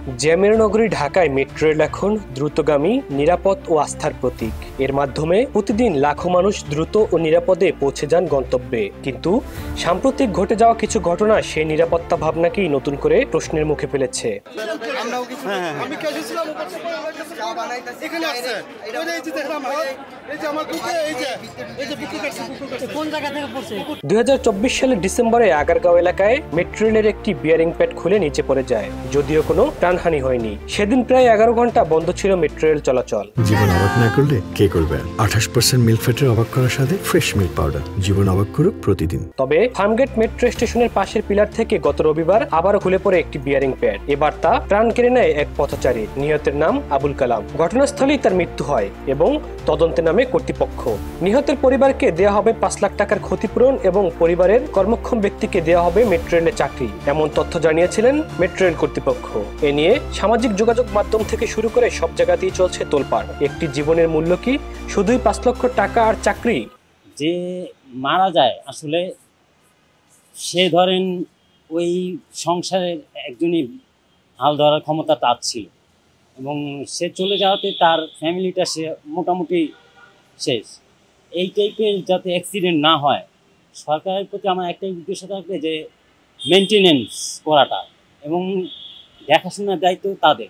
জ্যামের নগরী ঢাকায় মেট্রো রেল এখন দ্রুতগামী, নিরাপদ ও আস্থার প্রতীক। এর মাধ্যমে প্রতিদিন লাখো মানুষ দ্রুত ও নিরাপদে পৌঁছে যান গন্তব্যে। কিন্তু সাম্প্রতিক ঘটে যাওয়া কিছু ঘটনা সেই নিরাপত্তা ভাবনাকেই নতুন করে প্রশ্নের মুখে ফেলেছে। সালের ডিসেম্বরে আগারগাঁও এলাকায় মেট্রো রেলের একটি বিয়ারিং প্যাড খুলে নিচে পড়ে যায়, যদিও কোনো প্রাণহানি হয়নি। সেদিন প্রায় 11 ঘন্টা বন্ধ ছিল মেট্রো রেল চলাচল। জীবন অবাক না করলে কে করবে? 28% মিল্ক ফ্যাটের অবাক করার সাথে ফ্রেশ মিল্ক পাউডার। জীবন অবাক করুক প্রতিদিন। তবে ফার্মগেট মেট্রো স্টেশনের পাশের পিলার থেকে গত রবিবার আবারও খুলে পড়ে একটি বিয়ারিং প্যাড। এবার তা প্রাণ কেড়ে নেয় এক পথচারী। নিহতের নাম আবুল কালাম। ঘটনাস্থলেই তার মৃত্যু হয় এবং তদন্তে নামে কর্তৃপক্ষ। নিহতের পরিবারকে দেওয়া হবে 5 লাখ টাকার ক্ষতিপূরণ এবং পরিবারের কর্মক্ষম ব্যক্তিকে দেওয়া হবে মেট্রো রেলে চাকরি, এমন তথ্য জানিয়েছিলেন মেট্রো রেল কর্তৃপক্ষ। এ নিয়ে সামাজিক যোগাযোগ মাধ্যম থেকে শুরু করে সব জায়গাতেই চলছে তোলপাড়। একটি জীবনের মূল্য কি শুধুই 5 লক্ষ টাকা আর চাকরি? যে মারা যায় আসলে সে ধরেন ওই সংসারের একজনই হাল ধরার ক্ষমতা তার ছিল এবং সে চলে যাওয়াতে তার ফ্যামিলিটা সে মোটামুটি শেষ। এই টাইপের যাতে অ্যাক্সিডেন্ট না হয়, সরকারের প্রতি আমার একটাই উদ্দেশ্য থাকবে যে মেনটেনেন্স করাটা এবং দেখাশোনার দায়িত্ব তাদের,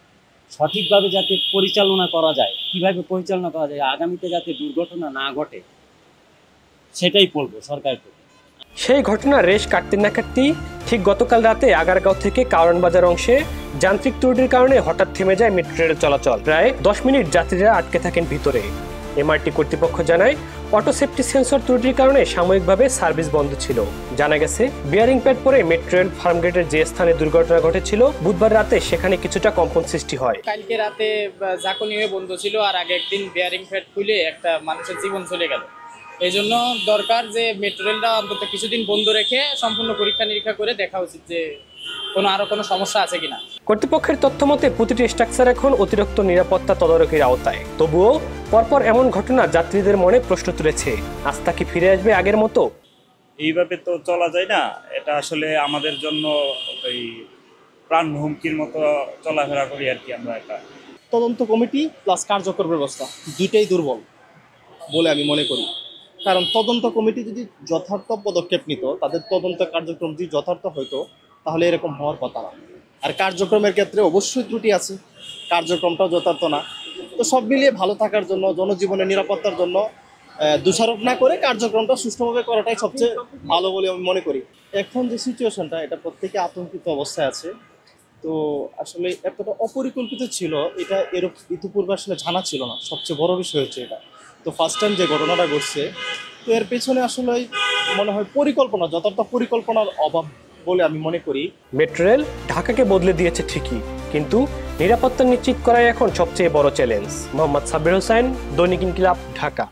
সঠিকভাবে যাতে পরিচালনা করা যায়। কিভাবে পরিচালনা করা যায় আগামীতে যাতে দুর্ঘটনা না ঘটে, সেটাই বলবো সরকারের প্রতি। সেই ঘটনার রেশ কাটতে না কাটতেই ঠিক গতকাল রাতে আগারগাঁও থেকে কারওয়ান বাজার অংশে যান্ত্রিক ত্রুটির কারণে হঠাৎ থেমে যায় মেট্রো রেল চলাচল। প্রায় 10 মিনিট যাত্রীরা আটকে থাকেন ভিতরে। এমআরটি কর্তৃপক্ষ জানায়, অটো সেফটি সেন্সর ত্রুটির কারণে সাময়িকভাবে সার্ভিস বন্ধ ছিল। জানা গেছে, বিয়ারিং প্যাড পরে মেট্রো রেল ফার্মগেটের যে স্থানে দুর্ঘটনা ঘটেছিল বুধবার রাতে সেখানে কিছুটা কম্পন সৃষ্টি হয়। কালকে রাতে জাকনি হয়ে বন্ধ ছিল, আর আগে একদিন বিয়ারিং প্যাড খুলে একটা মানুষের জীবন চলে গেল। এই জন্য দরকার যে মেট্রো রেলটা অন্তত কিছুদিন বন্ধ রেখে সম্পূর্ণ পরীক্ষা নিরীক্ষা করে দেখা উচিত যে আরো কোনো সমস্যা আছে কিনা। কর্তৃপক্ষের তথ্য মতে প্রতিটি স্ট্রাকচার এখন অতিরিক্ত নিরাপত্তা তদারকির আওতায়। তবুও পরপর এমন ঘটনা যাত্রীদের মনে প্রশ্ন তুলেছে, আস্থা কি ফিরে আসবে আগের মতো? এইভাবে তো চলা যায় না। এটা আসলে আমাদের জন্য ওই প্রাণ হুমকির মতো চলাফেরা করি আর কি আমরা। একটা তদন্ত কমিটি প্লাস কার্যকর ব্যবস্থা দুইটাই দুর্বল বলে আমি মনে করি। কারণ তদন্ত কমিটি যদি যথার্থ পদক্ষেপ নিত, তাদের তদন্ত কার্যক্রম যদি যথার্থ হইতো, তাহলে এরকম হওয়ার কথা না। আর কার্যক্রমের ক্ষেত্রে অবশ্যই ত্রুটি আছে, কার্যক্রমটাও যথার্থ না। তো সব মিলিয়ে ভালো থাকার জন্য, জনজীবনের নিরাপত্তার জন্য দোষারোপ না করে কার্যক্রমটা সুষ্ঠুভাবে করাটাই সবচেয়ে ভালো বলে আমি মনে করি। এখন যে সিচুয়েশনটা, এটা প্রত্যেকে আতঙ্কিত অবস্থায় আছে। তো আসলে এতটা অপরিকল্পিত ছিল, এটা ইতিপূর্বে আসলে জানা ছিল না। সবচেয়ে বড় বিষয় হচ্ছে এটা। তো ফার্স্ট টাইম যে ঘটনাটা ঘটছে, তো এর পেছনে আসলে মনে হয় পরিকল্পনা, যথার্থ পরিকল্পনার অভাব বলে আমি মনে করি। মেট্রো রেল ঢাকাকে বদলে দিয়েছে ঠিকই, কিন্তু নিরাপত্তা নিশ্চিত করাই এখন সবচেয়ে বড় চ্যালেঞ্জ। মোহাম্মদ সাব্বির হোসেন, দৈনিক ইনকিলাব, ঢাকা।